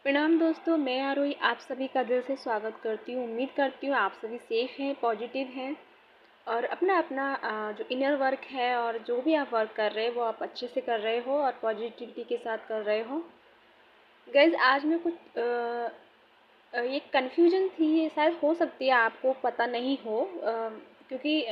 प्रणाम दोस्तों, मैं आरोही आप सभी का दिल से स्वागत करती हूँ। उम्मीद करती हूँ आप सभी सेफ हैं, पॉजिटिव हैं और अपना अपना जो इनर वर्क है और जो भी आप वर्क कर रहे हो वो आप अच्छे से कर रहे हो और पॉजिटिविटी के साथ कर रहे हो। गाइज आज मैं कुछ ये कन्फ्यूजन थी, ये शायद हो सकती है आपको पता नहीं हो, क्योंकि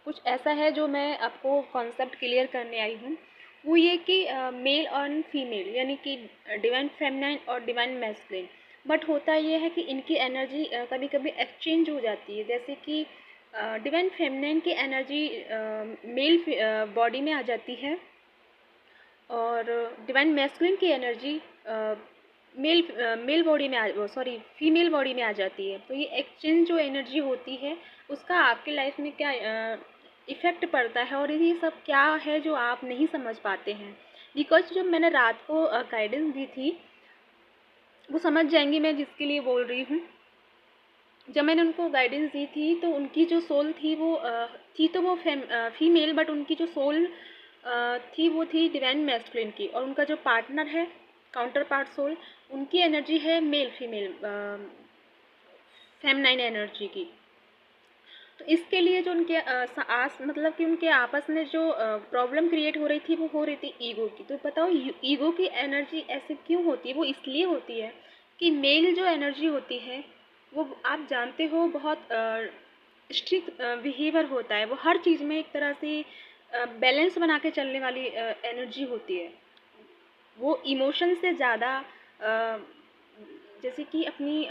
कुछ ऐसा है जो मैं आपको कॉन्सेप्ट क्लियर करने आई हूँ। वो ये कि मेल और फीमेल यानी कि डिवाइन फेमिनाइन और डिवाइन मैस्कुलिन, बट होता ये है कि इनकी एनर्जी कभी कभी एक्सचेंज हो जाती है। जैसे कि डिवाइन फेमिनाइन की एनर्जी मेल बॉडी में आ जाती है और डिवाइन मैस्कुलिन की एनर्जी मेल बॉडी में सॉरी फीमेल बॉडी में आ जाती है। तो ये एक्सचेंज जो एनर्जी होती है उसका आपके लाइफ में क्या इफ़ेक्ट पड़ता है और ये सब क्या है जो आप नहीं समझ पाते हैं। बिकॉज जब मैंने रात को गाइडेंस दी थी वो समझ जाएंगी मैं जिसके लिए बोल रही हूँ। जब मैंने उनको गाइडेंस दी थी तो उनकी जो सोल थी वो थी तो वो फीमेल, बट उनकी जो सोल थी वो थी डिवाइन मैस्कुलिन की, और उनका जो पार्टनर है काउंटर पार्ट सोल उनकी एनर्जी है मेल फीमेल फेमनाइन एनर्जी की। तो इसके लिए जो उनके मतलब कि उनके आपस में जो प्रॉब्लम क्रिएट हो रही थी वो हो रही थी ईगो की। तो बताओ ईगो की एनर्जी ऐसे क्यों होती है? वो इसलिए होती है कि मेल जो एनर्जी होती है वो आप जानते हो बहुत स्ट्रिक्ट बिहेवियर होता है। वो हर चीज़ में एक तरह से बैलेंस बना के चलने वाली एनर्जी होती है। वो इमोशन से ज़्यादा जैसे कि अपनी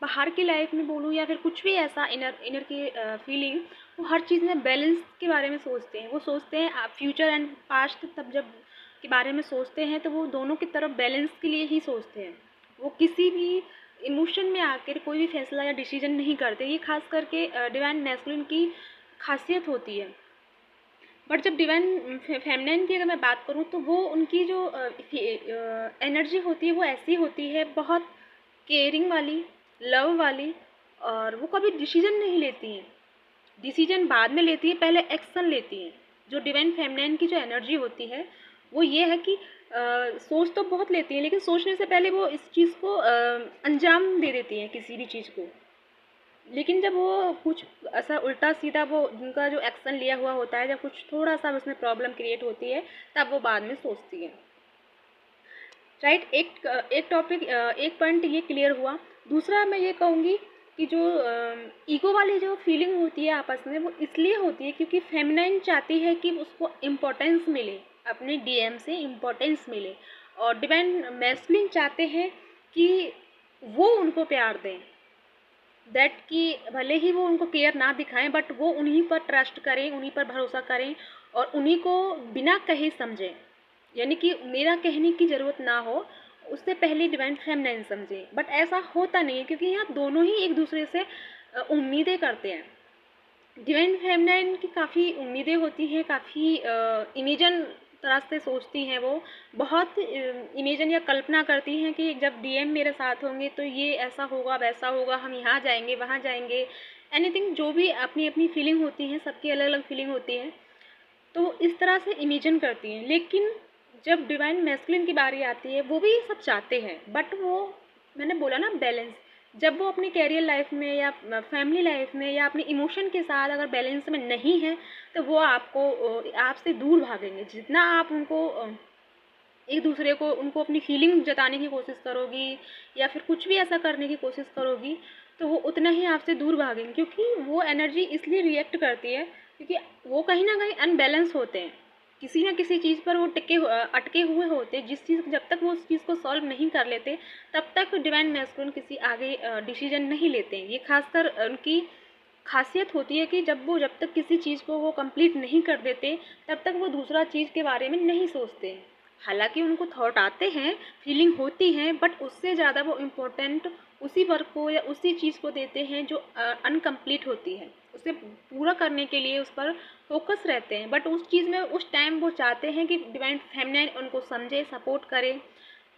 बाहर की लाइफ में बोलूँ या फिर कुछ भी ऐसा इनर इनर की फीलिंग, वो हर चीज़ में बैलेंस के बारे में सोचते हैं। वो सोचते हैं फ्यूचर एंड पास्ट तब जब के बारे में सोचते हैं तो वो दोनों की तरफ बैलेंस के लिए ही सोचते हैं। वो किसी भी इमोशन में आकर कोई भी फैसला या डिसीजन नहीं करते। ये खास करके डिवाइन मैस्कुलिन की खासियत होती है। बट जब डिवाइन फेमिनिन की अगर मैं बात करूँ तो वो उनकी जो एनर्जी होती है वो ऐसी होती है, बहुत केयरिंग वाली, लव वाली, और वो कभी डिसीजन नहीं लेती हैं। डिसीजन बाद में लेती है, पहले एक्शन लेती हैं। जो डिवाइन फेमिनिन की जो एनर्जी होती है वो ये है कि सोच तो बहुत लेती हैं लेकिन सोचने से पहले वो इस चीज़ को अंजाम दे देती हैं किसी भी चीज़ को। लेकिन जब वो कुछ ऐसा उल्टा सीधा वो उनका जो एक्शन लिया हुआ होता है, जब कुछ थोड़ा सा उसमें प्रॉब्लम क्रिएट होती है तब वो बाद में सोचती है। राइट, एक टॉपिक एक पॉइंट ये क्लियर हुआ। दूसरा मैं ये कहूँगी कि जो ईगो वाली जो फीलिंग होती है आपस में वो इसलिए होती है क्योंकि फेमिनाइन चाहती है कि उसको इम्पोर्टेंस मिले, अपने डीएम से इम्पोर्टेंस मिले, और डिवाइन मैस्कुलिन चाहते हैं कि वो उनको प्यार दें। दैट कि भले ही वो उनको केयर ना दिखाएं बट वो उन्हीं पर ट्रस्ट करें, उन्हीं पर भरोसा करें और उन्हीं को बिना कहे समझें। यानी कि मेरा कहने की ज़रूरत ना हो, उससे पहले डिवाइन फेमिनाइन समझें। बट ऐसा होता नहीं है क्योंकि यहाँ दोनों ही एक दूसरे से उम्मीदें करते हैं। डिवाइन फेमिनाइन की काफ़ी उम्मीदें होती हैं, काफ़ी इमेजन तरह से सोचती हैं। वो बहुत इमेजन या कल्पना करती हैं कि जब डीएम मेरे साथ होंगे तो ये ऐसा होगा, वैसा होगा, हम यहाँ जाएंगे, वहाँ जाएंगे, एनीथिंग। जो भी अपनी अपनी फीलिंग होती हैं, सबकी अलग अलग फीलिंग होती है, तो इस तरह से इमेजिन करती हैं। लेकिन जब डिवाइन मैस्कुलिन की बारी आती है वो भी सब चाहते हैं, बट वो मैंने बोला ना बैलेंस। जब वो अपनी कैरियर लाइफ में या फैमिली लाइफ में या अपने इमोशन के साथ अगर बैलेंस में नहीं है तो वो आपसे दूर भागेंगे। जितना आप उनको एक दूसरे को उनको अपनी फीलिंग जताने की कोशिश करोगी या फिर कुछ भी ऐसा करने की कोशिश करोगी तो वो उतना ही आपसे दूर भागेंगे, क्योंकि वो एनर्जी इसलिए रिएक्ट करती है क्योंकि वो कहीं ना कहीं अनबैलेंस होते हैं। किसी ना किसी चीज़ पर वो अटके हुए होते, जिस चीज़ जब तक वो उस चीज़ को सॉल्व नहीं कर लेते तब तक डिवाइन मैस्कुलिन किसी आगे डिसीजन नहीं लेते हैं। ये खासकर उनकी खासियत होती है कि जब तक किसी चीज़ को वो कंप्लीट नहीं कर देते तब तक वो दूसरा चीज़ के बारे में नहीं सोचते। हालांकि उनको थॉट आते हैं, फीलिंग होती हैं, बट उससे ज़्यादा वो इम्पोर्टेंट उसी वर्क को या उसी चीज़ को देते हैं जो अनकम्प्लीट होती है। उसे पूरा करने के लिए उस पर फोकस रहते हैं, बट उस चीज़ में उस टाइम वो चाहते हैं कि डिवाइन फेमिनाइन उनको समझे, सपोर्ट करे।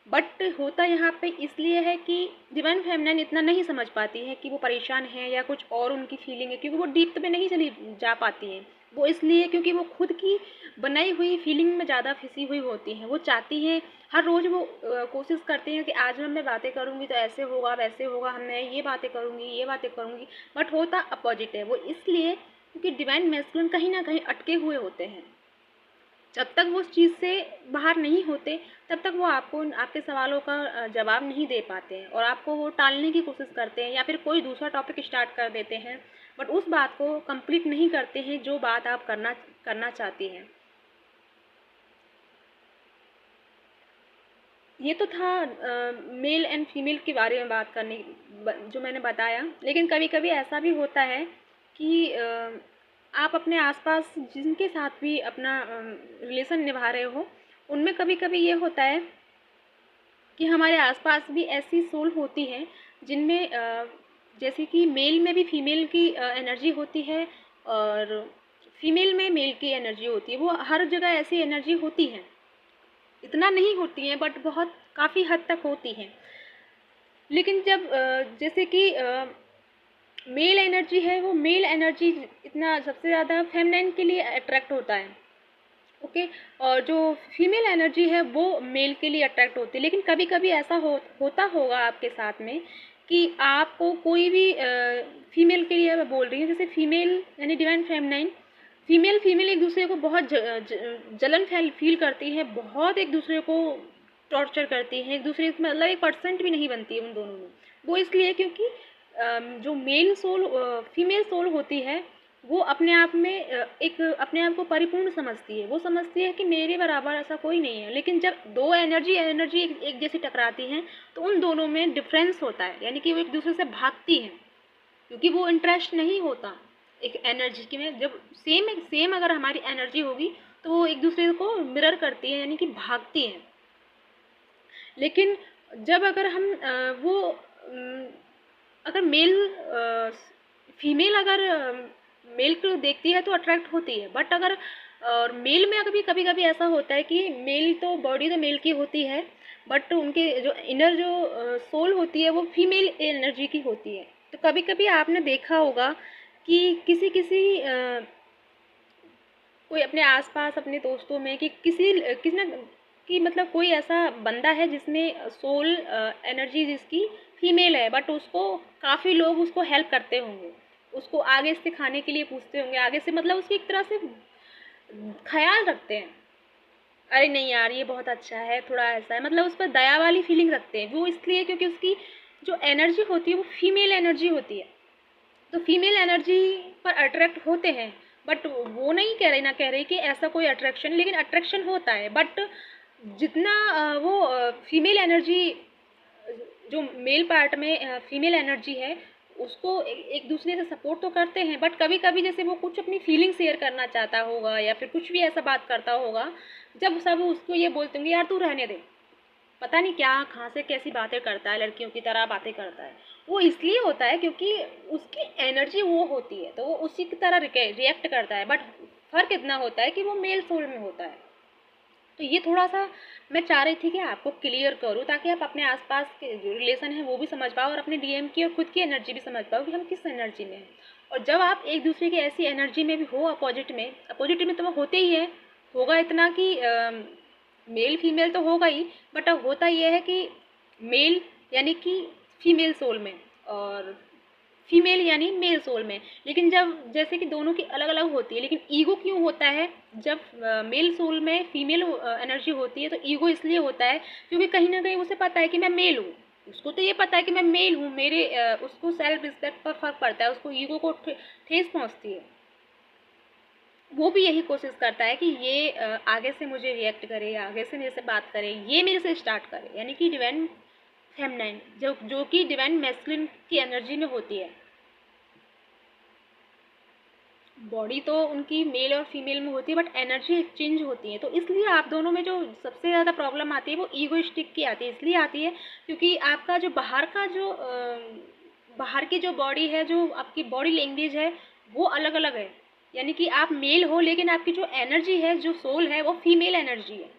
बट होता यहाँ पे इसलिए है कि डिवाइन फेमिनाइन इतना नहीं समझ पाती है कि वो परेशान है या कुछ और उनकी फीलिंग है, क्योंकि वो डीप में नहीं चली जा पाती हैं। वो इसलिए क्योंकि वो खुद की बनाई हुई फीलिंग में ज़्यादा फंसी हुई होती हैं। वो चाहती हैं, हर रोज़ वो कोशिश करती हैं कि आज मैं बातें करूँगी तो ऐसे होगा, वैसे होगा, मैं ये बातें करूँगी, ये बातें करूँगी, बट होता अपोजिट है। वो इसलिए क्योंकि डिवाइन मैस्कुलिन कहीं न कहीं अटके हुए होते हैं। जब तक वो उस चीज़ से बाहर नहीं होते, तब तक वो आपको आपके सवालों का जवाब नहीं दे पाते हैं और आपको वो टालने की कोशिश करते हैं या फिर कोई दूसरा टॉपिक स्टार्ट कर देते हैं, बट उस बात को कंप्लीट नहीं करते हैं जो बात आप करना करना चाहती हैं। ये तो था मेल एंड फीमेल के बारे में बात करने जो मैंने बताया। लेकिन कभी कभी ऐसा भी होता है कि आप अपने आसपास जिनके साथ भी अपना रिलेशन निभा रहे हो, उनमें कभी कभी ये होता है कि हमारे आसपास भी ऐसी सोल होती हैं जिनमें जैसे कि मेल में भी फीमेल की एनर्जी होती है और फीमेल में मेल की एनर्जी होती है। वो हर जगह ऐसी एनर्जी होती है, इतना नहीं होती हैं बट बहुत काफ़ी हद तक होती हैं। लेकिन जब जैसे कि मेल एनर्जी है, वो मेल एनर्जी इतना सबसे ज़्यादा फेमिनाइन के लिए अट्रैक्ट होता है, ओके। और जो फीमेल एनर्जी है वो मेल के लिए अट्रैक्ट होती है। लेकिन कभी कभी ऐसा होता होगा आपके साथ में कि आपको कोई भी फीमेल के लिए मैं बोल रही हूँ, जैसे फीमेल यानी डिवाइन फेमिनाइन, फीमेल एक दूसरे को बहुत जलन फील करती है, बहुत एक दूसरे को टॉर्चर करती है, एक दूसरे से मतलब 1% भी नहीं बनती है उन दोनों में। वो इसलिए क्योंकि जो मेल सोल फीमेल सोल होती है वो अपने आप में एक अपने आप को परिपूर्ण समझती है। वो समझती है कि मेरे बराबर ऐसा कोई नहीं है। लेकिन जब दो एनर्जी एक जैसी टकराती हैं तो उन दोनों में डिफरेंस होता है, यानी कि वो एक दूसरे से भागती हैं क्योंकि वो इंटरेस्ट नहीं होता एक एनर्जी की में। जब सेम अगर हमारी एनर्जी होगी तो वो एक दूसरे को मिरर करती है, यानी कि भागती हैं। लेकिन जब अगर हम वो अगर फीमेल अगर मेल को देखती है तो अट्रैक्ट होती है, बट अगर और मेल में कभी कभी कभी ऐसा होता है कि मेल तो बॉडी तो मेल की होती है बट उनके जो इनर जो सोल होती है वो फीमेल एनर्जी की होती है। तो कभी कभी आपने देखा होगा कि किसी किसी कोई अपने आसपास अपने दोस्तों में कि किसी ना कि मतलब कोई ऐसा बंदा है जिसमें सोल एनर्जी जिसकी फीमेल है, बट उसको काफ़ी लोग उसको हेल्प करते होंगे, उसको आगे से खाने के लिए पूछते होंगे, आगे से मतलब उसकी एक तरह से ख्याल रखते हैं, अरे नहीं यार ये बहुत अच्छा है, थोड़ा ऐसा है, मतलब उस पर दया वाली फीलिंग रखते हैं। वो इसलिए क्योंकि उसकी जो एनर्जी होती है वो फीमेल एनर्जी होती है। तो फीमेल एनर्जी पर अट्रैक्ट होते हैं, बट वो नहीं कह रही कि ऐसा कोई अट्रैक्शन, लेकिन अट्रैक्शन होता है। बट जितना वो फीमेल एनर्जी जो मेल पार्ट में फीमेल एनर्जी है उसको एक दूसरे से सपोर्ट तो करते हैं, बट कभी कभी जैसे वो कुछ अपनी फीलिंग शेयर करना चाहता होगा या फिर कुछ भी ऐसा बात करता होगा, जब सब उसको ये बोलते होंगे यार तू रहने दे, पता नहीं क्या कहाँ से कैसी बातें करता है, लड़कियों की तरह बातें करता है। वो इसलिए होता है क्योंकि उसकी एनर्जी वो होती है तो वो उसी की तरह रिएक्ट करता है, बट फ़र्क इतना होता है कि वो मेल सोल में होता है। तो ये थोड़ा सा मैं चाह रही थी कि आपको क्लियर करूँ ताकि आप अपने आसपास के जो रिलेशन है वो भी समझ पाओ और अपने डीएम की और खुद की एनर्जी भी समझ पाओ कि हम किस एनर्जी में हैं। और जब आप एक दूसरे की ऐसी एनर्जी में भी हो अपोजिट में तो वो होते ही है, होगा इतना कि मेल फीमेल तो होगा ही, बट अब होता ये है कि मेल यानी कि फीमेल सोल में और फीमेल यानी मेल सोल में। लेकिन जब जैसे कि दोनों की अलग अलग होती है, लेकिन ईगो क्यों होता है जब मेल सोल में फीमेल एनर्जी होती है? तो ईगो इसलिए होता है क्योंकि कहीं ना कहीं उसे पता है कि मैं मेल हूँ, उसको तो ये पता है कि मैं मेल हूँ, मेरे उसको सेल्फ रिस्पेक्ट पर फर्क पड़ता है, उसको ईगो को ठेस पहुँचती है। वो भी यही कोशिश करता है कि ये आगे से मुझे रिएक्ट करे, आगे से मेरे से बात करे, ये मेरे से स्टार्ट करे, यानी कि डिवाइन फेमिनाइन जो कि डिवाइन मैस्कुलिन की एनर्जी में होती है। बॉडी तो उनकी मेल और फीमेल में होती है बट एनर्जी एक्सचेंज होती है। तो इसलिए आप दोनों में जो सबसे ज़्यादा प्रॉब्लम आती है वो ईगोइस्टिक की आती है, इसलिए आती है क्योंकि आपका जो बाहर की जो बॉडी है, जो आपकी बॉडी लैंग्वेज है वो अलग अलग है। यानी कि आप मेल हो लेकिन आपकी जो एनर्जी है, जो सोल है, वो फीमेल एनर्जी है।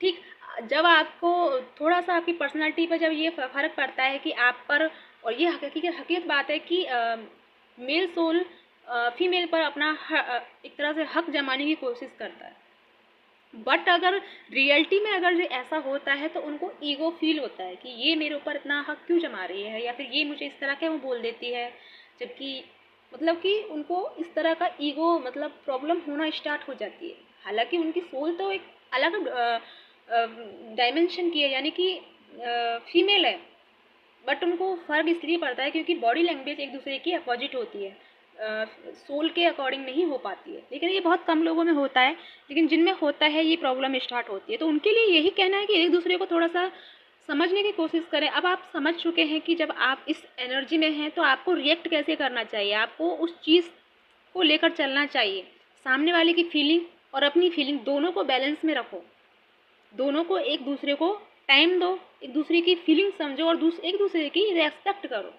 ठीक, जब आपको थोड़ा सा आपकी पर्सनालिटी पर जब ये फ़र्क पड़ता है कि आप पर, और ये हकीकत बात है कि मेल सोल फीमेल पर अपना एक तरह से हक जमाने की कोशिश करता है। बट अगर रियलिटी में अगर ऐसा होता है तो उनको ईगो फील होता है कि ये मेरे ऊपर इतना हक क्यों जमा रही है, या फिर ये मुझे इस तरह क्यों बोल देती है, जबकि मतलब कि उनको इस तरह का ईगो मतलब प्रॉब्लम होना स्टार्ट हो जाती है। हालांकि उनकी सोल तो एक अलग डायमेंशन की है, यानी कि फीमेल है, बट उनको फ़र्क इसलिए पड़ता है क्योंकि बॉडी लैंग्वेज एक दूसरे की अपोजिट होती है, सोल के अकॉर्डिंग नहीं हो पाती है। लेकिन ये बहुत कम लोगों में होता है, लेकिन जिनमें होता है ये प्रॉब्लम स्टार्ट होती है। तो उनके लिए यही कहना है कि एक दूसरे को थोड़ा सा समझने की कोशिश करें। अब आप समझ चुके हैं कि जब आप इस एनर्जी में हैं तो आपको रिएक्ट कैसे करना चाहिए, आपको उस चीज़ को लेकर चलना चाहिए। सामने वाले की फीलिंग और अपनी फीलिंग दोनों को बैलेंस में रखो, दोनों को एक दूसरे को टाइम दो, एक दूसरे की फीलिंग समझो और एक दूसरे की रेस्पेक्ट करो।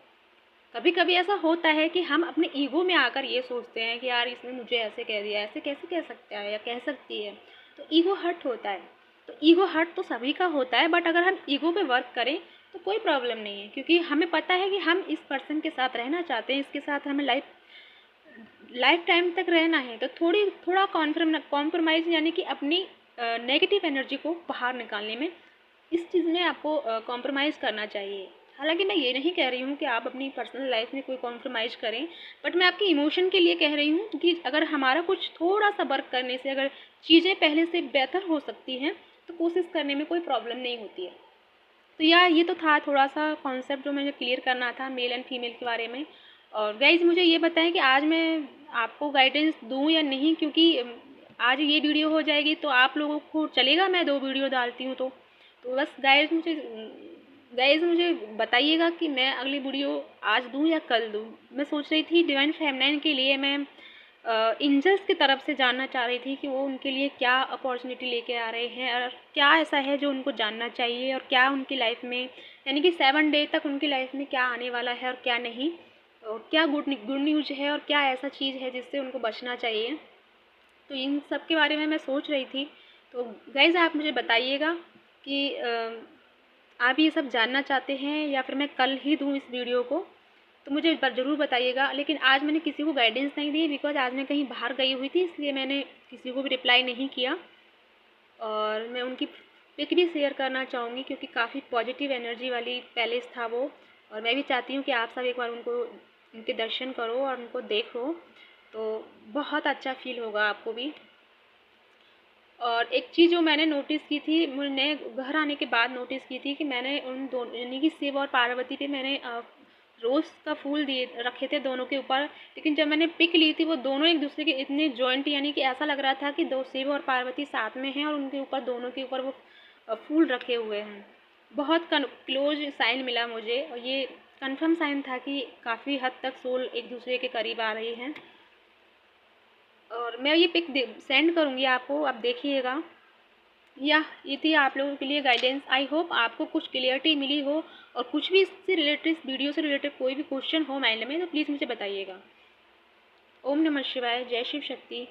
कभी कभी ऐसा होता है कि हम अपने ईगो में आकर ये सोचते हैं कि यार इसने मुझे ऐसे कह दिया, ऐसे कैसे कह सकता है या कह सकती है, तो ईगो हर्ट होता है। तो ईगो हर्ट तो सभी का होता है, बट अगर हम ईगो पे वर्क करें तो कोई प्रॉब्लम नहीं है, क्योंकि हमें पता है कि हम इस पर्सन के साथ रहना चाहते हैं, इसके साथ हमें लाइफ टाइम तक रहना है। तो थोड़ा कॉम्प्रोमाइज़ यानी कि अपनी नेगेटिव एनर्जी को बाहर निकालने में इस चीज़ में आपको कॉम्प्रोमाइज़ करना चाहिए। हालांकि मैं ये नहीं कह रही हूँ कि आप अपनी पर्सनल लाइफ में कोई कॉम्प्रोमाइज़ करें, बट मैं आपके इमोशन के लिए कह रही हूँ कि अगर हमारा कुछ थोड़ा सा वर्क करने से अगर चीज़ें पहले से बेहतर हो सकती हैं तो कोशिश करने में कोई प्रॉब्लम नहीं होती है। तो यार ये तो था थोड़ा सा कॉन्सेप्ट जो मुझे क्लियर करना था मेल एंड फीमेल के बारे में। और गाइज़ मुझे ये बताएं कि आज मैं आपको गाइडेंस दूं या नहीं, क्योंकि आज ये वीडियो हो जाएगी तो आप लोगों को चलेगा मैं 2 वीडियो डालती हूँ तो बस गाइज़ मुझे बताइएगा कि मैं अगली वीडियो आज दूं या कल दूं। मैं सोच रही थी डिवाइन फेमिनाइन के लिए मैं एंजल्स की तरफ से जानना चाह रही थी कि वो उनके लिए क्या अपॉर्चुनिटी लेके आ रहे हैं और क्या ऐसा है जो उनको जानना चाहिए, और क्या उनकी लाइफ में यानी कि 7 डे तक उनकी लाइफ में क्या आने वाला है और क्या नहीं, और क्या गुड न्यूज़ है और क्या ऐसा चीज़ है जिससे उनको बचना चाहिए। तो इन सब के बारे में मैं सोच रही थी। तो गाइज़ आप मुझे बताइएगा कि आप ये सब जानना चाहते हैं या फिर मैं कल ही दूँ इस वीडियो को, तो मुझे ज़रूर बताइएगा। लेकिन आज मैंने किसी को गाइडेंस नहीं दी, बिकॉज आज मैं कहीं बाहर गई हुई थी, इसलिए मैंने किसी को भी रिप्लाई नहीं किया। और मैं उनकी पिक भी शेयर करना चाहूँगी क्योंकि काफ़ी पॉजिटिव एनर्जी वाली पैलेस था वो, और मैं भी चाहती हूँ कि आप सब एक बार उनके दर्शन करो और उनको देखो, तो बहुत अच्छा फील होगा आपको भी। और एक चीज़ जो मैंने नोटिस की थी, मैंने घर आने के बाद नोटिस की थी कि मैंने उन दोनों यानी कि शिव और पार्वती पे मैंने रोज़ का फूल दिए रखे थे दोनों के ऊपर, लेकिन जब मैंने पिक ली थी वो दोनों एक दूसरे के इतने जॉइंट, यानी कि ऐसा लग रहा था कि दो शिव और पार्वती साथ में हैं और उनके ऊपर दोनों के ऊपर वो फूल रखे हुए हैं। बहुत क्लोज साइन मिला मुझे, और ये कंफर्म साइन था कि काफ़ी हद तक सोल एक दूसरे के करीब आ रही हैं। और मैं ये पिक सेंड करूँगी आपको, आप देखिएगा। ये थी आप लोगों के लिए गाइडेंस। आई होप आपको कुछ क्लियरिटी मिली हो, और कुछ भी इससे रिलेटेड, इस वीडियो से रिलेटेड कोई भी क्वेश्चन हो माइंड में तो प्लीज़ मुझे बताइएगा। ओम नमः शिवाय, जय शिव शक्ति।